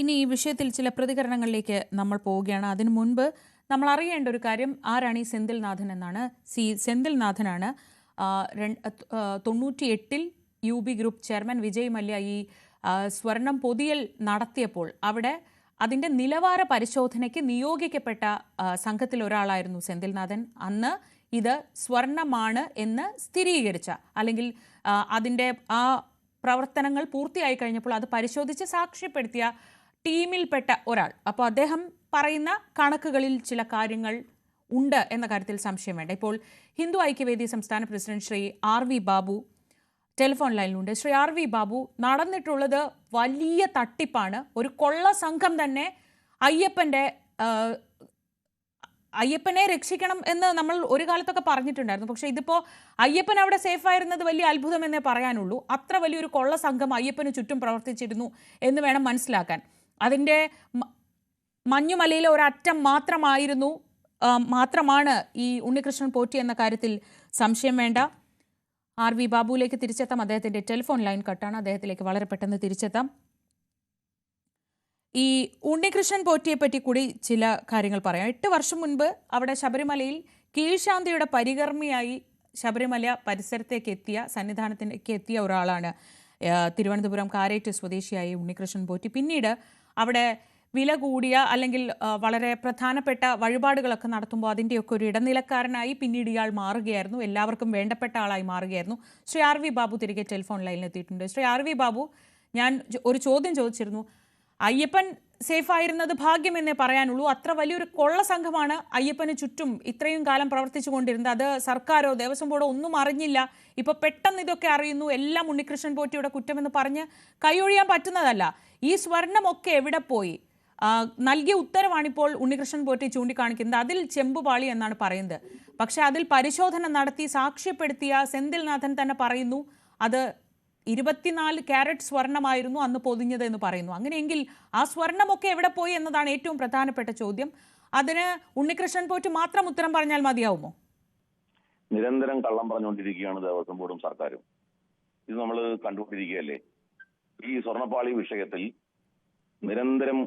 ഇനി ഈ വിഷയത്തിൽ ചില പ്രതികരണങ്ങളിലേക്ക് നമ്മൾ പോവുകയാണ്. അതിനു മുൻപ് നമ്മൾ അറിയേണ്ട ഒരു കാര്യം, ആരാണ് ഈ സെന്തിൽനാഥൻ എന്നാണ്. സെന്തിൽനാഥനാണ് 98-ൽ UB group chairman Vijay Mallya ഈ സ്വർണം പൊതിയൽ നടത്തിയപ്പോൾ അവിടെ അതിൻ്റെ നിലവാര പരിശോധനയ്ക്ക് നിയോഗിക്കപ്പെട്ട സംഘത്തിൽ ഒരാളായിരുന്നു സെന്തിൽനാഥൻ. അന്ന് ഇത് സ്വർണമാണ് എന്ന് സ്ഥിരീകരിച്ച, അല്ലെങ്കിൽ അതിൻ്റെ ആ പ്രവർത്തനങ്ങൾ പൂർത്തിയായി കഴിഞ്ഞപ്പോൾ അത് പരിശോധിച്ച് സാക്ഷ്യപ്പെടുത്തിയ ടീമിൽപ്പെട്ട ഒരാൾ. അപ്പോൾ അദ്ദേഹം പറയുന്ന കണക്കുകളിൽ ചില കാര്യങ്ങൾ ഉണ്ട് എന്ന കാര്യത്തിൽ സംശയം വേണ്ട. ഇപ്പോൾ ഹിന്ദു ഐക്യവേദി സംസ്ഥാന president Shri RV Babu telephone ലൈനിലുണ്ട്. ശ്രീ RV ബാബു, നടന്നിട്ടുള്ളത് വലിയ തട്ടിപ്പാണ്. ഒരു കൊള്ള സംഘം തന്നെ അയ്യപ്പനെ രക്ഷിക്കണം എന്ന് നമ്മൾ ഒരു കാലത്തൊക്കെ പറഞ്ഞിട്ടുണ്ടായിരുന്നു. പക്ഷെ ഇതിപ്പോൾ അയ്യപ്പൻ അവിടെ സേഫ് ആയിരുന്നത് വലിയ അത്ഭുതം എന്നേ പറയാനുള്ളൂ. അത്ര വലിയൊരു കൊള്ള സംഘം അയ്യപ്പന് ചുറ്റും പ്രവർത്തിച്ചിരുന്നു എന്ന് വേണം മനസ്സിലാക്കാൻ. അതിൻ്റെ മഞ്ഞുമലയിലെ ഒരറ്റം മാത്രമാണ് ഈ ഉണ്ണികൃഷ്ണൻ പോറ്റി എന്ന കാര്യത്തിൽ സംശയം വേണ്ട. RV ബാബുവിലേക്ക് തിരിച്ചെത്താം. അദ്ദേഹത്തിൻ്റെ ടെലിഫോൺ ലൈൻ കട്ടാണ്. അദ്ദേഹത്തിലേക്ക് വളരെ പെട്ടെന്ന് തിരിച്ചെത്താം. ഈ ഉണ്ണികൃഷ്ണൻ പോറ്റിയെ പറ്റി കൂടി ചില കാര്യങ്ങൾ പറയാം. 8 വർഷം മുൻപ് അവിടെ ശബരിമലയിൽ കീഴ്ശാന്തിയുടെ പരികർമ്മിയായി ശബരിമല പരിസരത്തേക്ക് സന്നിധാനത്തിലേക്ക് എത്തിയ ഒരാളാണ് തിരുവനന്തപുരം കാരേറ്റ് സ്വദേശിയായ ഉണ്ണികൃഷ്ണൻ പോറ്റി. പിന്നീട് അവിടെ വില കൂടിയ അല്ലെങ്കിൽ വളരെ പ്രധാനപ്പെട്ട വഴിപാടുകളൊക്കെ നടത്തുമ്പോൾ അതിൻ്റെയൊക്കെ ഒരു ഇടനിലക്കാരനായി പിന്നീട് ഇയാൾ മാറുകയായിരുന്നു. എല്ലാവർക്കും വേണ്ടപ്പെട്ട ആളായി മാറുകയായിരുന്നു. ശ്രീ RV ബാബു തിരികെ ടെലിഫോൺ ലൈനിൽ എത്തിയിട്ടുണ്ട്. ശ്രീ RV ബാബു, ഞാൻ ഒരു ചോദ്യം ചോദിച്ചിരുന്നു. അയ്യപ്പൻ സേഫ് ആയിരുന്നത് ഭാഗ്യമെന്നേ പറയാനുള്ളൂ. അത്ര വലിയൊരു കൊള്ള സംഘമാണ് അയ്യപ്പന് ചുറ്റും ഇത്രയും കാലം പ്രവർത്തിച്ചു കൊണ്ടിരുന്നത്. അത് സർക്കാരോ ദേവസ്വം ബോർഡോ ഒന്നും അറിഞ്ഞില്ല. ഇപ്പൊ പെട്ടെന്ന് ഇതൊക്കെ അറിയുന്നു. എല്ലാം ഉണ്ണികൃഷ്ണൻ പോറ്റിയുടെ കുറ്റമെന്ന് പറഞ്ഞ് കൈയൊഴിയാൻ പറ്റുന്നതല്ല. ഈ സ്വർണമൊക്കെ എവിടെ പോയി? നൽകിയ ഉത്തരവാണിപ്പോൾ ഉണ്ണികൃഷ്ണൻ പോറ്റി ചൂണ്ടിക്കാണിക്കുന്നത്. അതിൽ ചെമ്പുപാളി എന്നാണ് പറയുന്നത്. പക്ഷെ അതിൽ പരിശോധന നടത്തി സാക്ഷ്യപ്പെടുത്തിയ സെന്തിൽനാഥൻ തന്നെ പറയുന്നു അത് 24 ക്യാരറ്റ് സ്വർണമായിരുന്നു അന്ന് പൊതിഞ്ഞത് എന്ന് പറയുന്നു. അങ്ങനെയെങ്കിൽ ആ സ്വർണമൊക്കെ എവിടെ പോയി എന്നതാണ് ഏറ്റവും പ്രധാനപ്പെട്ട ചോദ്യം. അതിന് ഉണ്ണികൃഷ്ണൻ പോറ്റി മാത്രം ഉത്തരം പറഞ്ഞാൽ മതിയാവുമോ? നിരന്തരം കള്ളം പറഞ്ഞുകൊണ്ടിരിക്കുകയാണ് ദേവസ്വം ബോർഡും സർക്കാരും. ഇത് നമ്മൾ കണ്ടുകൊണ്ടിരിക്കുകയല്ലേ. ഈ സ്വർണ്ണപ്പാളി വിഷയത്തിൽ നിരന്തരം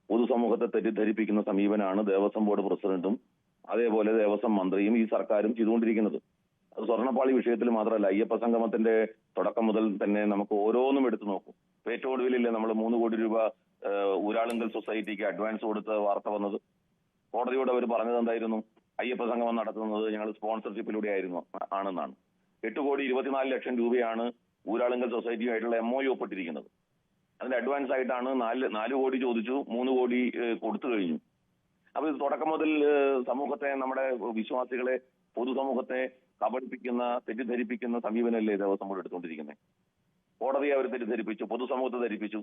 പൊതുസമൂഹത്തെ തെറ്റിദ്ധരിപ്പിക്കുന്ന സമീപനമാണ് ദേവസ്വം ബോർഡ് പ്രസിഡന്റും അതേപോലെ ദേവസ്വം മന്ത്രിയും ഈ സർക്കാരും ചെയ്തുകൊണ്ടിരിക്കുന്നത്. അത് സ്വർണ്ണപ്പാളി വിഷയത്തിൽ മാത്രമല്ല, അയ്യപ്പ സംഗമത്തിന്റെ തുടക്കം മുതൽ തന്നെ നമുക്ക് ഓരോന്നും എടുത്തു നോക്കും. ഏറ്റവും ഒടുവിലില്ലേ നമ്മൾ 3 കോടി രൂപ ഊരാളുങ്കൽ സൊസൈറ്റിക്ക് അഡ്വാൻസ് കൊടുത്ത വാർത്ത വന്നത്. കോടതിയോട് അവർ പറഞ്ഞത് എന്തായിരുന്നു? അയ്യപ്പ സംഗമം നടത്തുന്നത് ഞങ്ങൾ സ്പോൺസർഷിപ്പിലൂടെ ആണെന്നാണ്. 8,24,00,000 രൂപയാണ് ഊരാളുങ്കൽ സൊസൈറ്റിയുമായിട്ടുള്ള MOU ഒപ്പിട്ടിരിക്കുന്നത്. അതിന്റെ അഡ്വാൻസ് ആയിട്ടാണ് 4 കോടി ചോദിച്ചു, 3 കോടി കൊടുത്തു കഴിഞ്ഞു. അപ്പൊ ഇത് തുടക്കം മുതൽ സമൂഹത്തെ, നമ്മുടെ വിശ്വാസികളെ, പൊതുസമൂഹത്തെ കബളിപ്പിക്കുന്ന, തെറ്റിദ്ധരിപ്പിക്കുന്ന സമീപനമല്ലേ ദേവസ്വം ബോർഡ് എടുത്തുകൊണ്ടിരിക്കുന്നത്. കോടതിയെ അവർ തെറ്റിദ്ധരിപ്പിച്ചു, പൊതുസമൂഹത്തെ ധരിപ്പിച്ചു.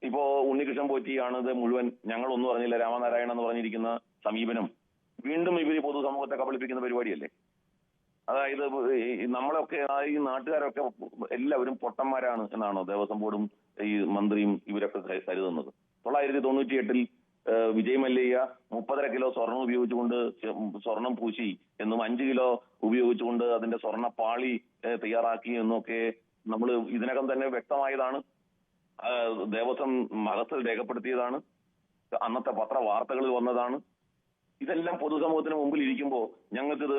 ഇപ്പോ ഉണ്ണികൃഷ്ണൻ പോറ്റിയാണ് ഇത് മുഴുവൻ, ഞങ്ങളൊന്നും പറഞ്ഞില്ല, രാമനാരായണൻ എന്ന് പറഞ്ഞിരിക്കുന്ന സമീപനം വീണ്ടും ഇവര് പൊതുസമൂഹത്തെ കബളിപ്പിക്കുന്ന പരിപാടിയല്ലേ. അതായത് നമ്മളൊക്കെ, ഈ നാട്ടുകാരൊക്കെ എല്ലാവരും പൊട്ടന്മാരാണ് എന്നാണോ ദേവസ്വം ബോർഡും ഈ മന്ത്രിയും ഇവരൊക്കെ കരുതുന്നത്? 1998-ൽ വിജയ് മല്യ 30.5 കിലോ സ്വർണം ഉപയോഗിച്ചുകൊണ്ട് സ്വർണം പൂശി എന്നും 5 കിലോ ഉപയോഗിച്ചുകൊണ്ട് അതിന്റെ സ്വർണ്ണ പാളി തയ്യാറാക്കി എന്നൊക്കെ നമ്മൾ ഇതിനകം തന്നെ വ്യക്തമായതാണ്. ദേവസ്വം മഹത്തിൽ രേഖപ്പെടുത്തിയതാണ്. അന്നത്തെ പത്ര വാർത്തകളിൽ വന്നതാണ്. ഇതെല്ലാം പൊതുസമൂഹത്തിന് മുമ്പിൽ ഇരിക്കുമ്പോൾ ഞങ്ങൾക്കിത്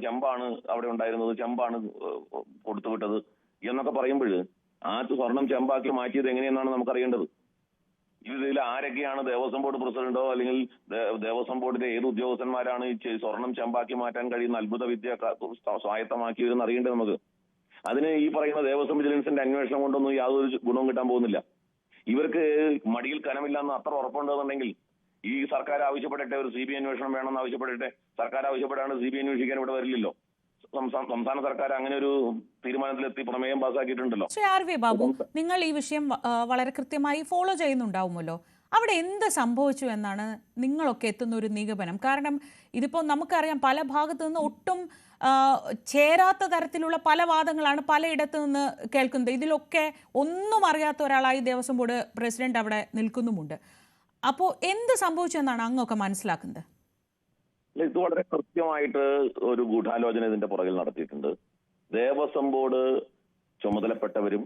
ചെമ്പാണ് അവിടെ ഉണ്ടായിരുന്നത്, ചെമ്പാണ് കൊടുത്തുവിട്ടത് എന്നൊക്കെ പറയുമ്പോൾ ആ സ്വർണം ചെമ്പാക്കി മാറ്റിയത് എങ്ങനെയെന്നാണ് നമുക്കറിയേണ്ടത്. ഇതിൽ ആരൊക്കെയാണ് ദേവസ്വം ബോർഡ് പ്രസിഡന്റോ അല്ലെങ്കിൽ ദേവസ്വം ബോർഡിലെ ഏത് ഉദ്യോഗസ്ഥന്മാരാണ് ഈ സ്വർണം ചെമ്പാക്കി മാറ്റാൻ കഴിയുന്ന അത്ഭുത വിദ്യ സ്വായത്തമാക്കിയതെന്ന് അറിയേണ്ടത് നമുക്ക്. അതിന് ഈ പറയുന്ന ദേവസ്വം വിജിലൻസിന്റെ അന്വേഷണം കൊണ്ടൊന്നും യാതൊരു ഗുണവും കിട്ടാൻ പോകുന്നില്ല. ഇവർക്ക് മടിയിൽ കനമില്ല എന്ന് അത്ര ഉറപ്പുണ്ടെന്നുണ്ടെങ്കിൽ ഈ സർക്കാർ ആവശ്യപ്പെടട്ടെ, ഒരു CBI അന്വേഷണം വേണമെന്ന് ആവശ്യപ്പെടട്ടെ. സർക്കാർ ആവശ്യപ്പെടാണ് CBI അന്വേഷിക്കാൻ ഇവിടെ വരില്ലല്ലോ. സംസ്ഥാന സർക്കാർ അങ്ങനെ ഒരു തീരുമാനത്തിലെത്തി പ്രമേയം പാസ്സാക്കിയിട്ടുണ്ടല്ലോ. ശ്രീ RV ബാബു, നിങ്ങൾ ഈ വിഷയം വളരെ കൃത്യമായി ഫോളോ ചെയ്യുന്നുണ്ടാവുമല്ലോ. അവിടെ എന്ത് സംഭവിച്ചു എന്നാണ് നിങ്ങളൊക്കെ എത്തുന്ന ഒരു നിഗമനം? കാരണം ഇതിപ്പോൾ നമുക്കറിയാം, പല ഭാഗത്തു നിന്ന് ഒട്ടും ചേരാത്ത തരത്തിലുള്ള പല വാദങ്ങളാണ് പലയിടത്തു നിന്ന് കേൾക്കുന്നത്. ഇതിലൊക്കെ ഒന്നും അറിയാത്ത ഒരാളായി ദേവസ്വം ബോർഡ് പ്രസിഡന്റ് അവിടെ നിൽക്കുന്നുമുണ്ട്. അപ്പോൾ എന്ത് സംഭവിച്ചു എന്നാണ് അങ്ങൊക്കെ മനസ്സിലാക്കുന്നത്? ഇത് വളരെ കൃത്യമായിട്ട് ഒരു ഗൂഢാലോചന ഇതിന്റെ പുറകിൽ നടത്തിയിട്ടുണ്ട്. ദേവസ്വം ബോർഡ് ചുമതലപ്പെട്ടവരും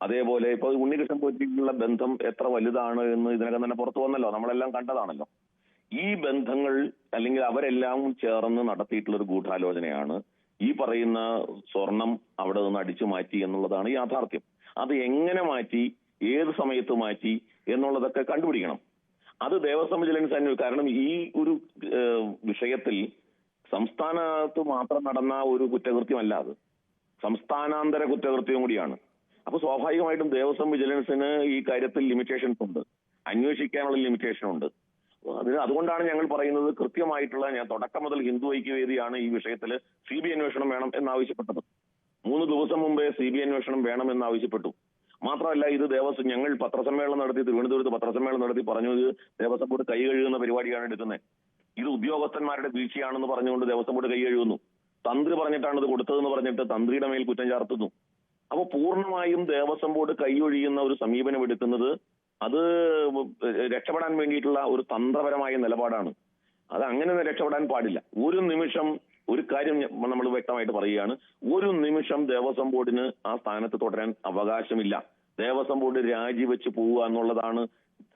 അതേപോലെ ഇപ്പൊ ഉണ്ണികൃഷ്ണൻ പോറ്റിയുള്ള ബന്ധം എത്ര വലുതാണ് എന്ന് ഇതിനകം തന്നെ പുറത്തു വന്നല്ലോ, നമ്മളെല്ലാം കണ്ടതാണല്ലോ. ഈ ബന്ധങ്ങൾ അല്ലെങ്കിൽ അവരെല്ലാം ചേർന്ന് നടത്തിയിട്ടുള്ള ഒരു ഗൂഢാലോചനയാണ് ഈ പറയുന്ന സ്വർണം അവിടെ നിന്ന് അടിച്ചു മാറ്റി എന്നുള്ളതാണ് യാഥാർത്ഥ്യം. അത് എങ്ങനെ മാറ്റി, ഏത് സമയത്ത് മാറ്റി എന്നുള്ളതൊക്കെ കണ്ടുപിടിക്കണം. അത് ദേവസ്വം വിജിലൻസ് അന്വേഷിക്കും. കാരണം ഈ ഒരു വിഷയത്തിൽ സംസ്ഥാനത്ത് മാത്രം നടന്ന ഒരു കുറ്റകൃത്യമല്ല, അത് സംസ്ഥാനാന്തര കുറ്റകൃത്യം കൂടിയാണ്. അപ്പൊ സ്വാഭാവികമായിട്ടും ദേവസ്വം വിജിലൻസിന് ഈ കാര്യത്തിൽ ലിമിറ്റേഷൻസ് ഉണ്ട്, അന്വേഷിക്കാനുള്ള ലിമിറ്റേഷൻ ഉണ്ട്. അതുകൊണ്ടാണ് ഞങ്ങൾ പറയുന്നത് കൃത്യമായിട്ടുള്ള, ഞാൻ തുടക്കം മുതൽ ഹിന്ദു ഐക്യവേദിയാണ് ഈ വിഷയത്തിൽ CBI അന്വേഷണം വേണം എന്നാവശ്യപ്പെട്ടത്. 3 ദിവസം മുമ്പേ CBI അന്വേഷണം വേണം എന്നാവശ്യപ്പെട്ടു. മാത്രമല്ല, ഇത് ദേവസ്വം, ഞങ്ങൾ പത്രസമ്മേളനം നടത്തി, തിരുവനന്തപുരത്ത് പത്രസമ്മേളനം നടത്തി പറഞ്ഞു ഇത് ദേവസ്വം ബോർഡ് കൈ കഴുകുന്ന പരിപാടിയാണ് എടുക്കുന്നത്, ഇത് ഉദ്യോഗസ്ഥന്മാരുടെ വീഴ്ചയാണെന്ന് പറഞ്ഞുകൊണ്ട് ദേവസ്വം ബോർഡ് കൈ കഴുകുന്നു. തന്ത്രി പറഞ്ഞിട്ടാണ് ഇത് കൊടുത്തതെന്ന് പറഞ്ഞിട്ട് തന്ത്രിയുടെ മേൽ കുറ്റം ചാർത്തുന്നു. അപ്പോൾ പൂർണ്ണമായും ദേവസ്വം ബോർഡ് കൈയൊഴിയുന്ന ഒരു സമീപനം എടുക്കുന്നത് അത് രക്ഷപ്പെടാൻ വേണ്ടിയിട്ടുള്ള ഒരു തന്ത്രപരമായ നിലപാടാണ്. അത് അങ്ങനെ രക്ഷപ്പെടാൻ പാടില്ല. ഒരു നിമിഷം ഒരു കാര്യം നമ്മൾ വ്യക്തമായിട്ട് പറയുകയാണ്, ഒരു നിമിഷം ദേവസ്വം ബോർഡിന് ആ സ്ഥാനത്ത് തുടരാൻ അവകാശമില്ല. ദേവസ്വം ബോർഡ് രാജിവെച്ച് പോവുക എന്നുള്ളതാണ്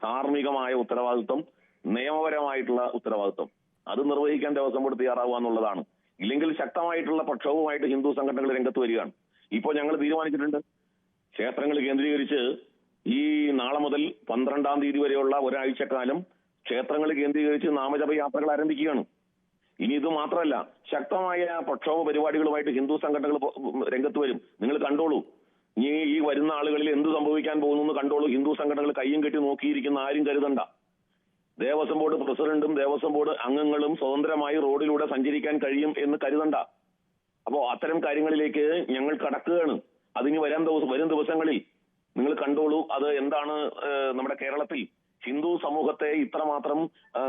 ധാർമ്മികമായ ഉത്തരവാദിത്വം, നിയമപരമായിട്ടുള്ള ഉത്തരവാദിത്വം. അത് നിർവഹിക്കാൻ ദേവസ്വം ബോർഡ് തയ്യാറാവുക എന്നുള്ളതാണ്. ഇല്ലെങ്കിൽ ശക്തമായിട്ടുള്ള പ്രക്ഷോഭമായിട്ട് ഹിന്ദു സംഘടനകൾ രംഗത്ത് വരികയാണ്. ഇപ്പോൾ ഞങ്ങൾ തീരുമാനിച്ചിട്ടുണ്ട്, ക്ഷേത്രങ്ങൾ കേന്ദ്രീകരിച്ച് ഈ നാളെ മുതൽ 12-ാം തീയതി വരെയുള്ള ഒരാഴ്ചക്കാലം ക്ഷേത്രങ്ങൾ കേന്ദ്രീകരിച്ച് നാമജപ യാത്രകൾ ആരംഭിക്കുകയാണ്. ഇനി ഇത് മാത്രമല്ല, ശക്തമായ പ്രക്ഷോഭ പരിപാടികളുമായിട്ട് ഹിന്ദു സംഘടനകൾ രംഗത്ത് വരും. നിങ്ങൾ കണ്ടോളൂ, ഈ വരുന്ന ആളുകളിൽ എന്ത് സംഭവിക്കാൻ പോകുന്നു കണ്ടോളൂ. ഹിന്ദു സംഘടനകൾ കയ്യും കെട്ടി നോക്കിയിരിക്കുന്ന ആരും കരുതണ്ട. ദേവസ്വം ബോർഡ് പ്രസിഡന്റും ദേവസ്വം ബോർഡ് അംഗങ്ങളും സ്വതന്ത്രമായി റോഡിലൂടെ സഞ്ചരിക്കാൻ കഴിയും എന്ന് കരുതണ്ട. അപ്പോ അത്തരം കാര്യങ്ങളിലേക്ക് ഞങ്ങൾ കടക്കുകയാണ്. അതിന് വരും ദിവസങ്ങളിൽ നിങ്ങൾ കണ്ടോളൂ, അത് എന്താണ് നമ്മുടെ കേരളത്തിൽ ഹിന്ദു സമൂഹത്തെ ഇത്രമാത്രം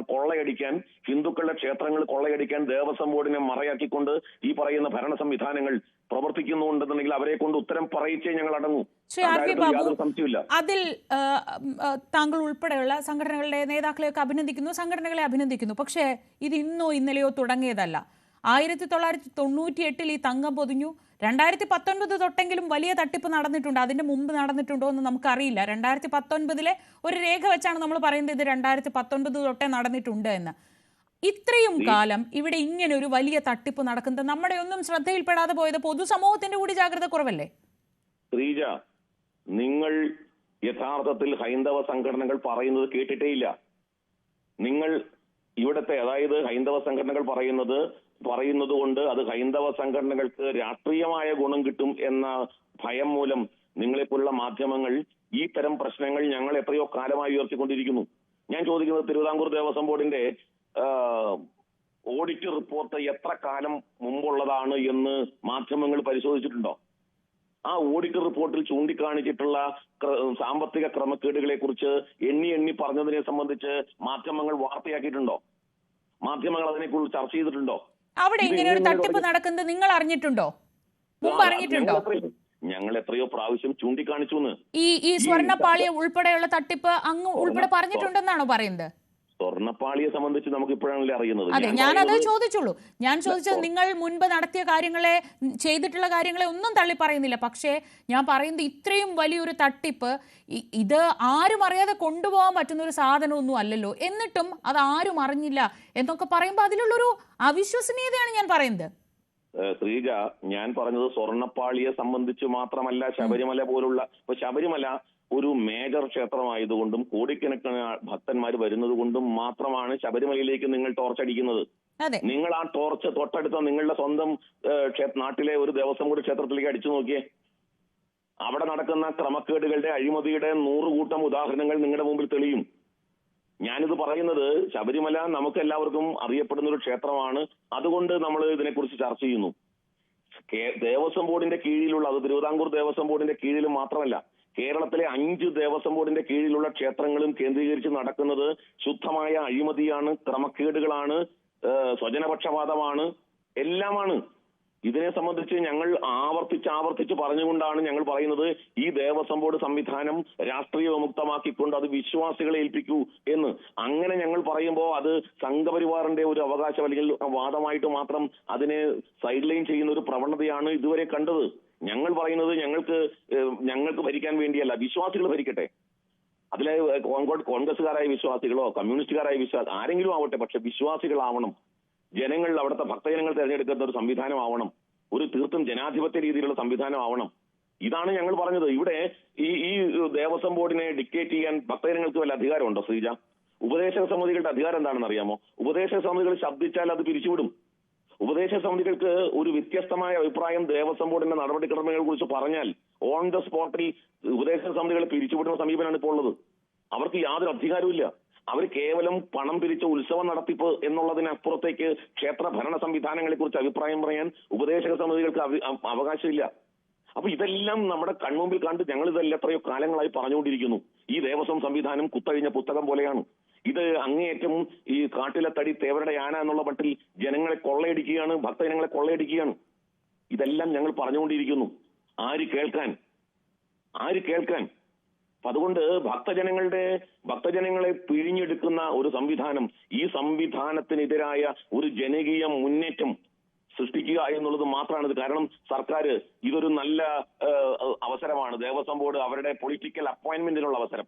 കൊള്ളയടിക്കാൻ, ഹിന്ദുക്കളുടെ ക്ഷേത്രങ്ങൾ കൊള്ളയടിക്കാൻ ദേവസ്വം ബോർഡിനെ മറയാക്കിക്കൊണ്ട് ഈ പറയുന്ന ഭരണ സംവിധാനങ്ങൾ പ്രവർത്തിക്കുന്നുണ്ടെന്നുണ്ടെങ്കിൽ അവരെ കൊണ്ട് ഉത്തരം പറയിച്ചേ ഞങ്ങൾ അടങ്ങൂ. യാതൊരു സംശയമില്ല. അതിൽ താങ്കൾ ഉൾപ്പെടെയുള്ള സംഘടനകളുടെ നേതാക്കളെയൊക്കെ അഭിനന്ദിക്കുന്നു, സംഘടനകളെ അഭിനന്ദിക്കുന്നു. പക്ഷേ ഇത് ഇന്നോ ഇന്നലെയോ തുടങ്ങിയതല്ല. 1998 ഈ തങ്കം പൊതിഞ്ഞു. 2019 തൊട്ടെങ്കിലും വലിയ തട്ടിപ്പ് നടന്നിട്ടുണ്ട്. അതിന്റെ മുമ്പ് നടന്നിട്ടുണ്ടോ എന്ന് നമുക്കറിയില്ല. 2019 ഒരു രേഖ വെച്ചാണ് നമ്മൾ പറയുന്നത് ഇത് 2019 തൊട്ടേ നടന്നിട്ടുണ്ട് എന്ന്. ഇത്രയും കാലം ഇവിടെ ഇങ്ങനെ ഒരു വലിയ തട്ടിപ്പ് നടക്കുന്നത് നമ്മുടെ ഒന്നും ശ്രദ്ധയിൽപ്പെടാതെ പോയത് പൊതുസമൂഹത്തിന്റെ കൂടി ജാഗ്രത കുറവല്ലേ? ശ്രീജ, നിങ്ങൾ യഥാർത്ഥത്തിൽ ഹൈന്ദവ സംഘടനകൾ പറയുന്നത് കേട്ടിട്ടേയില്ല. നിങ്ങൾ ഇവിടത്തെ, അതായത് ഹൈന്ദവ സംഘടനകൾ പറയുന്നത് കൊണ്ട് അത് ഹൈന്ദവ സംഘടനകൾക്ക് രാഷ്ട്രീയമായ ഗുണം കിട്ടും എന്ന ഭയം മൂലം നിങ്ങളെപ്പോലുള്ള മാധ്യമങ്ങൾ ഈ തരം പ്രശ്നങ്ങൾ ഞങ്ങൾ എത്രയോ കാലമായി ഉയർത്തിക്കൊണ്ടിരിക്കുന്നു. ഞാൻ ചോദിക്കുന്നത്, തിരുവിതാംകൂർ ദേവസ്വം ബോർഡിന്റെ ഓഡിറ്റ് റിപ്പോർട്ട് എത്ര കാലം മുമ്പുള്ളതാണ് എന്ന് മാധ്യമങ്ങൾ പരിശോധിച്ചിട്ടുണ്ടോ? ആ ഓഡിറ്റ് റിപ്പോർട്ടിൽ ചൂണ്ടിക്കാണിച്ചിട്ടുള്ള സാമ്പത്തിക ക്രമക്കേടുകളെ കുറിച്ച് എണ്ണി പറഞ്ഞതിനെ സംബന്ധിച്ച് മാധ്യമങ്ങൾ വാർത്തയാക്കിയിട്ടുണ്ടോ? മാധ്യമങ്ങൾ അതിനെക്കുറിച്ച് ചർച്ച ചെയ്തിട്ടുണ്ടോ? അവിടെ ഇങ്ങനെ ഒരു തട്ടിപ്പ് നടക്കുന്നത് നിങ്ങൾ അറിഞ്ഞിട്ടുണ്ടോ? മുമ്പ് അറിഞ്ഞിട്ടുണ്ടോ? ഞങ്ങൾ എത്രയോ പ്രാവശ്യം ചൂണ്ടിക്കാണിച്ചു. ഈ സ്വർണ്ണപ്പാളിയെ ഉൾപ്പെടെയുള്ള തട്ടിപ്പ് അങ്ങ് ഉൾപ്പെടെ പറഞ്ഞിട്ടുണ്ടെന്നാണോ പറയുന്നത്? സ്വർണ്ണപ്പാളിയെ സംബന്ധിച്ച് നമുക്ക് ഇപ്പോഴാണല്ലേ അറിയുന്നത്. അതെ, ഞാനത് ചോദിച്ചുള്ളൂ. ഞാൻ ചോദിച്ചത് നിങ്ങൾ മുൻപ് നടത്തിയ കാര്യങ്ങളെ, ചെയ്തിട്ടുള്ള കാര്യങ്ങളെ ഒന്നും തള്ളി പറയുന്നില്ല. പക്ഷേ ഞാൻ പറയുന്നത് ഇത്രയും വലിയൊരു തട്ടിപ്പ് ഇത് ആരും അറിയാതെ കൊണ്ടുപോകാൻ പറ്റുന്ന ഒരു സാധനമൊന്നും അല്ലല്ലോ. എന്നിട്ടും അത് ആരും അറിഞ്ഞില്ല എന്നൊക്കെ പറയുമ്പോൾ അതിലുള്ളൊരു അവിശ്വസനീയതയാണ് ഞാൻ പറയുന്നത്. ശ്രീജ, ഞാൻ പറഞ്ഞത് സ്വർണ്ണപ്പാളിയെ സംബന്ധിച്ച് മാത്രമല്ല, ശബരിമല പോലുള്ള, ഇപ്പൊ ശബരിമല ഒരു മേജർ ക്ഷേത്രമായതുകൊണ്ടും കോടിക്കണക്കിന് ഭക്തന്മാർ വരുന്നത് കൊണ്ടും മാത്രമാണ് ശബരിമലയിലേക്ക് നിങ്ങൾ ടോർച്ച് അടിക്കുന്നത്. നിങ്ങൾ ആ ടോർച്ച് തൊട്ടടുത്ത നിങ്ങളുടെ സ്വന്തം നാട്ടിലെ ഒരു ദേവസ്വം ബോർഡ് ക്ഷേത്രത്തിലേക്ക് അടിച്ചു നോക്കിയേ. അവിടെ നടക്കുന്ന ക്രമക്കേടുകളുടെ, അഴിമതിയുടെ 100 കൂട്ടം ഉദാഹരണങ്ങൾ നിങ്ങളുടെ മുമ്പിൽ തെളിയും. ഞാനിത് പറയുന്നത്, ശബരിമല നമുക്ക് എല്ലാവർക്കും അറിയപ്പെടുന്ന ഒരു ക്ഷേത്രമാണ്. അതുകൊണ്ട് നമ്മൾ ഇതിനെക്കുറിച്ച് ചർച്ച ചെയ്യുന്നു. ദേവസ്വം ബോർഡിന്റെ കീഴിലുള്ള, അത് തിരുവിതാംകൂർ ദേവസ്വം ബോർഡിന്റെ കീഴിലും മാത്രമല്ല, കേരളത്തിലെ 5 ദേവസ്വം ബോർഡിന്റെ കീഴിലുള്ള ക്ഷേത്രങ്ങളും കേന്ദ്രീകരിച്ച് നടക്കുന്നത് ശുദ്ധമായ അഴിമതിയാണ്, ക്രമക്കേടുകളാണ്, സ്വജനപക്ഷപാതമാണ്, എല്ലാമാണ്. ഇതിനെ സംബന്ധിച്ച് ഞങ്ങൾ ആവർത്തിച്ച് പറഞ്ഞുകൊണ്ടാണ് ഞങ്ങൾ പറയുന്നത്, ഈ ദേവസ്വം ബോർഡ് സംവിധാനം രാഷ്ട്രീയ വിമുക്തമാക്കിക്കൊണ്ട് അത് വിശ്വാസികളെ ഏൽപ്പിക്കൂ എന്ന്. അങ്ങനെ ഞങ്ങൾ പറയുമ്പോൾ അത് സംഘപരിവാറിന്റെ ഒരു അവകാശം അല്ലെങ്കിൽ വാദമായിട്ട് മാത്രം അതിനെ സൈഡ് ലൈൻ ചെയ്യുന്ന ഒരു പ്രവണതയാണ് ഇതുവരെ കണ്ടത്. ഞങ്ങൾ പറയുന്നത് ഞങ്ങൾക്ക് ഭരിക്കാൻ വേണ്ടിയല്ല, വിശ്വാസികൾ ഭരിക്കട്ടെ. അതിലെ കോൺഗ്രസ്സുകാരായ വിശ്വാസികളോ കമ്മ്യൂണിസ്റ്റുകാരായ വിശ്വാസി ആരെങ്കിലും ആവട്ടെ, പക്ഷെ വിശ്വാസികളാവണം. ജനങ്ങൾ, അവിടുത്തെ ഭക്തജനങ്ങൾ തിരഞ്ഞെടുക്കുന്ന ഒരു സംവിധാനമാവണം, ഒരു തീർത്തും ജനാധിപത്യ രീതിയിലുള്ള സംവിധാനമാവണം. ഇതാണ് ഞങ്ങൾ പറഞ്ഞത്. ഇവിടെ ഈ ദേവസ്വം ബോർഡിനെ ഡിക്റ്റേറ്റ് ചെയ്യാൻ ഭക്തജനങ്ങൾക്ക് വല്ല അധികാരമുണ്ടോ ശ്രീജ? ഉപദേശക സമിതികളുടെ അധികാരം എന്താണെന്ന് അറിയാമോ? ഉപദേശക സമിതികൾ ശബ്ദിച്ചാൽ അത് പിരിച്ചുവിടും. ഉപദേശക സമിതികൾക്ക് ഒരു വ്യത്യസ്തമായ അഭിപ്രായം ദേവസ്വം ബോർഡിന്റെ നടപടിക്രമങ്ങളെ കുറിച്ച് പറഞ്ഞാൽ ഓൺ ദ സ്പോട്ടിൽ ഉപദേശക സമിതികളെ പിരിച്ചുവിടുന്ന സമീപനമാണ് ഇപ്പോൾ ഉള്ളത്. അവർക്ക് യാതൊരു അധികാരവും. അവർ കേവലം പണം പിരിച്ച ഉത്സവ നടത്തിപ്പ് എന്നുള്ളതിനപ്പുറത്തേക്ക് ക്ഷേത്ര ഭരണ സംവിധാനങ്ങളെ കുറിച്ച് അഭിപ്രായം പറയാൻ ഉപദേശക സമിതികൾക്ക് അവകാശമില്ല. അപ്പൊ ഇതെല്ലാം നമ്മുടെ കൺമുമ്പിൽ കണ്ട് ഞങ്ങൾ ഇതെല്ലാം എത്രയോ കാലങ്ങളായി പറഞ്ഞുകൊണ്ടിരിക്കുന്നു. ഈ ദേവസ്വം സംവിധാനം കുത്തഴിഞ്ഞ പുസ്തകം പോലെയാണ്. ഇത് അങ്ങേയറ്റം ഈ കാട്ടിലെ തടി തേവരുടെ ആന എന്നുള്ള മട്ടിൽ ജനങ്ങളെ കൊള്ളയടിക്കുകയാണ്, ഭക്തജനങ്ങളെ കൊള്ളയടിക്കുകയാണ്. ഇതെല്ലാം ഞങ്ങൾ പറഞ്ഞുകൊണ്ടിരിക്കുന്നു. ആര് കേൾക്കാൻ? അപ്പൊ അതുകൊണ്ട് ഭക്തജനങ്ങളെ പിഴിഞ്ഞെടുക്കുന്ന ഒരു സംവിധാനം, ഈ സംവിധാനത്തിനെതിരായ ഒരു ജനകീയ മുന്നേറ്റം സൃഷ്ടിക്കുക എന്നുള്ളത് മാത്രമാണ് ഇത്. കാരണം സർക്കാർ ഇതൊരു നല്ല അവസരമാണ്. ദേവസ്വം ബോർഡ് അവരുടെ പൊളിറ്റിക്കൽ അപ്പോയിന്റ്മെന്റിനുള്ള അവസരം.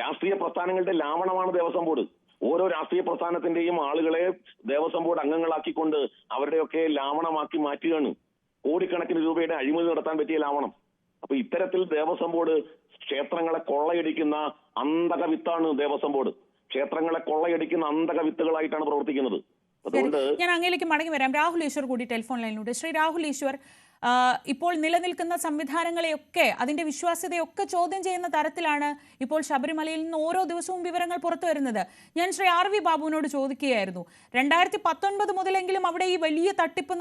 രാഷ്ട്രീയ പ്രസ്ഥാനങ്ങളുടെ ലാവണമാണ് ദേവസ്വം ബോർഡ്. ഓരോ രാഷ്ട്രീയ പ്രസ്ഥാനത്തിന്റെയും ആളുകളെ ദേവസ്വം ബോർഡ് അംഗങ്ങളാക്കിക്കൊണ്ട് അവരുടെയൊക്കെ ലാവണമാക്കി മാറ്റുകയാണ്. കോടിക്കണക്കിന് രൂപയുടെ അഴിമതി നടത്താൻ പറ്റിയ ലാവണം. അപ്പൊ ഇത്തരത്തിൽ ദേവസ്വം ബോർഡ് ക്ഷേത്രങ്ങളെ കൊള്ളയടിക്കുന്ന അന്തക വിത്താണ് ദേവസ്വം ബോർഡ്. ക്ഷേത്രങ്ങളെ കൊള്ളയടിക്കുന്ന അന്തക വിത്തുകളായിട്ടാണ് പ്രവർത്തിക്കുന്നത്. അതുകൊണ്ട് ഞാൻ അങ്ങയിലേക്ക് മടങ്ങി വരാം. രാഹുൽ ഈശ്വർ കൂടി ടെലിഫോൺ ലൈനിലൂടെ. ശ്രീ രാഹുൽ ഈശ്വർ, ഇപ്പോൾ നിലനിൽക്കുന്ന സംവിധാനങ്ങളെയൊക്കെ, അതിന്റെ വിശ്വാസ്യതയൊക്കെ ചോദ്യം ചെയ്യുന്ന തരത്തിലാണ് ഇപ്പോൾ ശബരിമലയിൽ നിന്ന് ഓരോ ദിവസവും വിവരങ്ങൾ പുറത്തു വരുന്നത്. ഞാൻ ശ്രീ ആർ വി ബാബുവിനോട് ചോദിക്കുകയായിരുന്നു, 2019 മുതലെങ്കിലും അവിടെ ഈ വലിയ തട്ടിപ്പ്